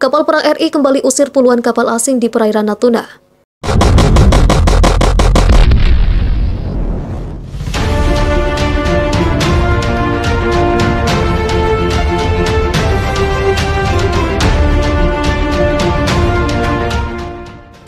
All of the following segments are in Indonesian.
Kapal perang RI kembali usir puluhan kapal asing di perairan Natuna.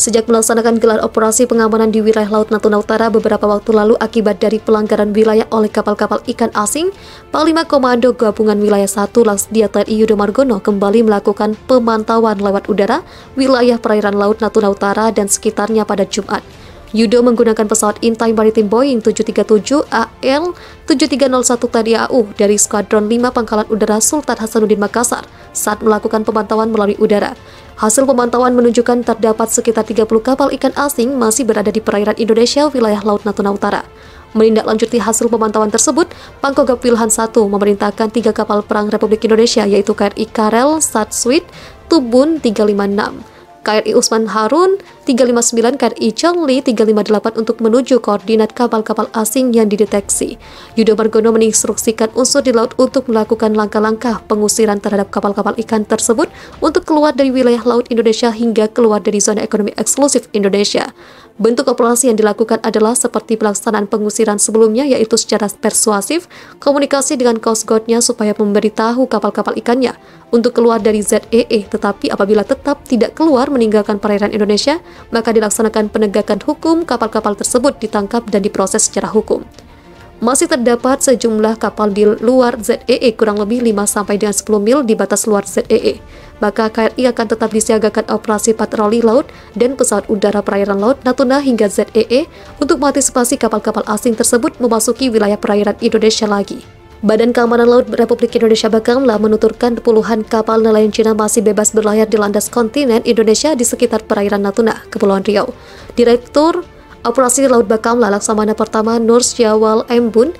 Sejak melaksanakan gelar operasi pengamanan di wilayah Laut Natuna Utara beberapa waktu lalu akibat dari pelanggaran wilayah oleh kapal-kapal ikan asing, Panglima Komando Gabungan Wilayah 1 Laksdia TNI Yudo Margono kembali melakukan pemantauan lewat udara wilayah perairan Laut Natuna Utara dan sekitarnya pada Jumat. Yudo menggunakan pesawat intai maritim Boeing 737 AL7301 TNI AU dari Skuadron 5 Pangkalan Udara Sultan Hasanuddin Makassar saat melakukan pemantauan melalui udara. Hasil pemantauan menunjukkan terdapat sekitar 30 kapal ikan asing masih berada di perairan Indonesia wilayah Laut Natuna Utara. Menindaklanjuti hasil pemantauan tersebut, Pangkogab Wilhan 1 memerintahkan 3 kapal perang Republik Indonesia yaitu KRI Karel Satswit Tubun 356, KRI Usman Harun 359, KRI Chongli 358 untuk menuju koordinat kapal-kapal asing yang dideteksi. Yudo Margono menginstruksikan unsur di laut untuk melakukan langkah-langkah pengusiran terhadap kapal-kapal ikan tersebut untuk keluar dari wilayah laut Indonesia hingga keluar dari zona ekonomi eksklusif Indonesia. Bentuk operasi yang dilakukan adalah seperti pelaksanaan pengusiran sebelumnya, yaitu secara persuasif, komunikasi dengan Coast Guard-nya supaya memberitahu kapal-kapal ikannya untuk keluar dari ZEE, tetapi apabila tetap tidak keluar meninggalkan perairan Indonesia, maka dilaksanakan penegakan hukum, kapal-kapal tersebut ditangkap dan diproses secara hukum. Masih terdapat sejumlah kapal di luar ZEE kurang lebih 5-10 mil di batas luar ZEE. Maka KRI akan tetap disiagakan operasi patroli laut dan pesawat udara perairan Laut Natuna hingga ZEE untuk mengantisipasi kapal-kapal asing tersebut memasuki wilayah perairan Indonesia lagi. Badan Keamanan Laut Republik Indonesia Bakamla menuturkan puluhan kapal nelayan Cina masih bebas berlayar di landas kontinen Indonesia di sekitar perairan Natuna, Kepulauan Riau. Direktur Operasi Laut Bakamla Laksamana Pertama Nur Syawal Embun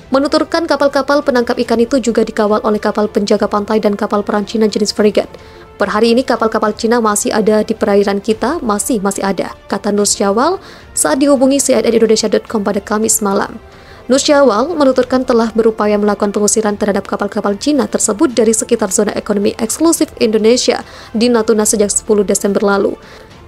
menuturkan kapal-kapal penangkap ikan itu juga dikawal oleh kapal penjaga pantai dan kapal perang Cina jenis frigate. Per hari ini kapal-kapal Cina masih ada di perairan kita, masih ada, kata Nur Syawal saat dihubungi cnnindonesia.com pada Kamis malam. Nur Syawal menuturkan telah berupaya melakukan pengusiran terhadap kapal-kapal Cina tersebut dari sekitar zona ekonomi eksklusif Indonesia di Natuna sejak 10 Desember lalu.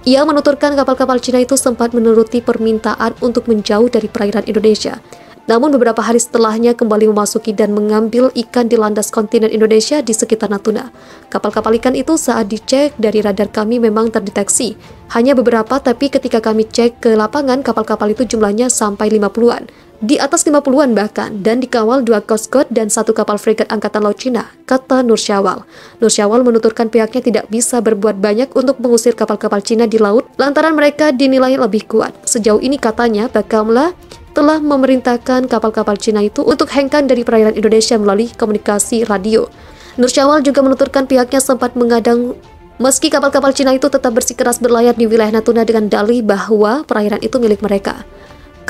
Ia menuturkan kapal-kapal Cina itu sempat menuruti permintaan untuk menjauh dari perairan Indonesia. Namun beberapa hari setelahnya kembali memasuki dan mengambil ikan di landas kontinen Indonesia di sekitar Natuna. Kapal-kapal ikan itu saat dicek dari radar kami memang terdeteksi. Hanya beberapa, tapi ketika kami cek ke lapangan, kapal-kapal itu jumlahnya sampai 50-an. Di atas 50-an bahkan, dan dikawal 2 Coast Guard dan 1 kapal fregat Angkatan Laut Cina, kata Nur Syawal. Nur Syawal menuturkan pihaknya tidak bisa berbuat banyak untuk mengusir kapal-kapal Cina di laut, lantaran mereka dinilai lebih kuat. Sejauh ini katanya, Bakamla telah memerintahkan kapal-kapal Cina itu untuk hengkang dari perairan Indonesia melalui komunikasi radio. Nur Syawal juga menuturkan pihaknya sempat mengadang meski kapal-kapal Cina itu tetap bersikeras berlayar di wilayah Natuna dengan dalih bahwa perairan itu milik mereka.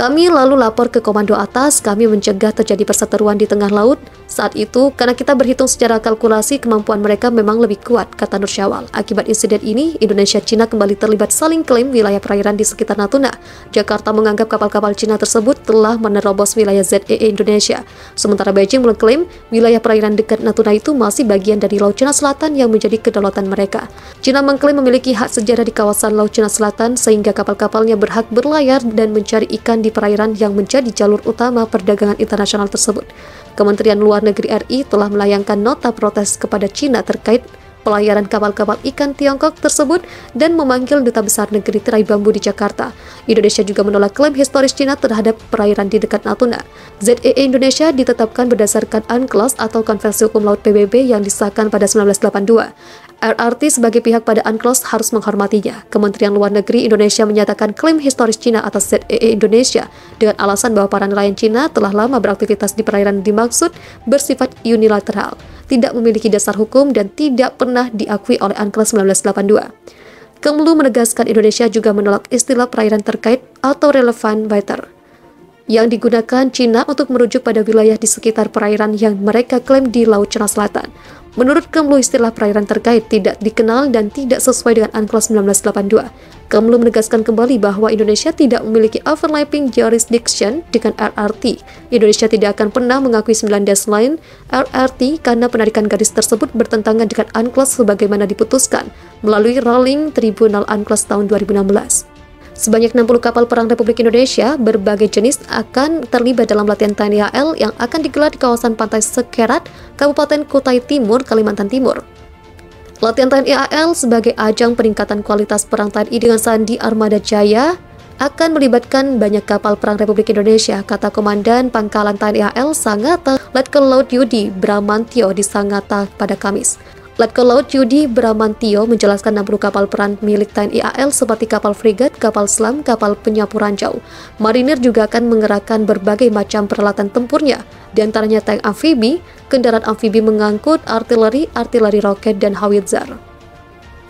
Kami lalu lapor ke komando atas, kami mencegah terjadi perseteruan di tengah laut. Saat itu, karena kita berhitung secara kalkulasi kemampuan mereka memang lebih kuat, kata Nur Syawal. Akibat insiden ini, Indonesia-Cina kembali terlibat saling klaim wilayah perairan di sekitar Natuna. Jakarta menganggap kapal-kapal Cina tersebut telah menerobos wilayah ZEE Indonesia. Sementara Beijing mengklaim wilayah perairan dekat Natuna itu masih bagian dari Laut Cina Selatan yang menjadi kedaulatan mereka. Cina mengklaim memiliki hak sejarah di kawasan Laut Cina Selatan sehingga kapal-kapalnya berhak berlayar dan mencari ikan di perairan yang menjadi jalur utama perdagangan internasional tersebut. Kementerian Luar Negeri RI telah melayangkan nota protes kepada Cina terkait pelayaran kapal-kapal ikan Tiongkok tersebut dan memanggil Duta Besar Negeri Tirai Bambu di Jakarta. Indonesia juga menolak klaim historis Cina terhadap perairan di dekat Natuna. ZEE Indonesia ditetapkan berdasarkan UNCLOS atau Konvensi Hukum Laut PBB yang disahkan pada 1982. RRT sebagai pihak pada UNCLOS harus menghormatinya. Kementerian Luar Negeri Indonesia menyatakan klaim historis Cina atas ZEE Indonesia dengan alasan bahwa para nelayan Cina telah lama beraktivitas di perairan dimaksud bersifat unilateral, tidak memiliki dasar hukum dan tidak pernah diakui oleh UNCLOS 1982. Kemlu menegaskan Indonesia juga menolak istilah perairan terkait atau relevant water yang digunakan Cina untuk merujuk pada wilayah di sekitar perairan yang mereka klaim di Laut Cina Selatan. Menurut Kemlu, istilah perairan terkait tidak dikenal dan tidak sesuai dengan UNCLOS 1982. Kemlu menegaskan kembali bahwa Indonesia tidak memiliki overlapping jurisdiction dengan RRT. Indonesia tidak akan pernah mengakui 9 deadline RRT karena penarikan garis tersebut bertentangan dengan UNCLOS sebagaimana diputuskan melalui Rolling Tribunal UNCLOS tahun 2016. Sebanyak 60 kapal perang Republik Indonesia berbagai jenis akan terlibat dalam latihan TNI AL yang akan digelar di kawasan pantai Sekerat, Kabupaten Kutai Timur, Kalimantan Timur. Latihan TNI AL sebagai ajang peningkatan kualitas perang TNI dengan sandi Armada Jaya akan melibatkan banyak kapal perang Republik Indonesia, kata Komandan Pangkalan TNI AL Sangatta, Letkol Laut Yudi Bramantio di Sangatta pada Kamis. Letkol Laut Yudi Bramantio menjelaskan 60 kapal perang milik TNI AL seperti kapal frigat, kapal selam, kapal penyapu ranjau. Marinir juga akan mengerahkan berbagai macam peralatan tempurnya, di antaranya tank amfibi, kendaraan amfibi mengangkut artileri, artileri roket, dan howitzer.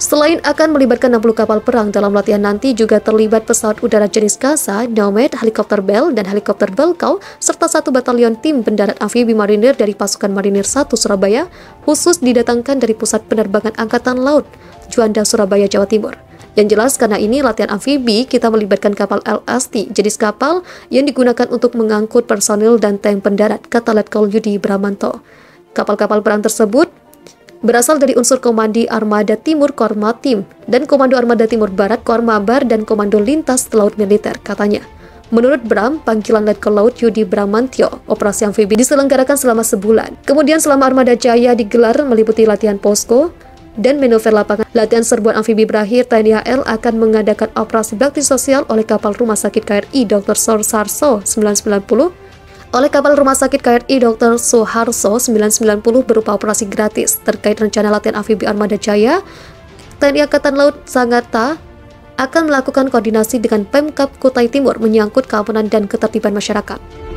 Selain akan melibatkan 60 kapal perang dalam latihan nanti juga terlibat pesawat udara jenis Kasa, Nomad, helikopter Bell, dan helikopter Belkau, serta 1 batalion tim pendarat amfibi marinir dari pasukan Marinir 1 Surabaya, khusus didatangkan dari Pusat Penerbangan Angkatan Laut, Juanda, Surabaya, Jawa Timur. Yang jelas karena ini latihan amfibi, kita melibatkan kapal LST, jenis kapal yang digunakan untuk mengangkut personil dan tank pendarat, kata Letkol Yudi Bramanto. Kapal-kapal perang tersebut berasal dari unsur Komando Armada Timur Kormatim dan Komando Armada Timur Barat Kormabar dan Komando Lintas Laut Militer, katanya. Menurut Bram, panggilan Letkol Laut Yudi Bramantio, operasi amfibi diselenggarakan selama sebulan. Kemudian selama Armada Jaya digelar meliputi latihan posko dan manuver lapangan. Latihan serbuan amfibi berakhir, TNI AL akan mengadakan operasi bakti sosial oleh kapal Rumah Sakit KRI Dr. Soeharto 990 oleh kapal Rumah Sakit KRI Dr. Soeharto 990 berupa operasi gratis. Terkait rencana latihan amfibi Armada Jaya, TNI Angkatan Laut Sangatta akan melakukan koordinasi dengan Pemkab Kutai Timur menyangkut keamanan dan ketertiban masyarakat.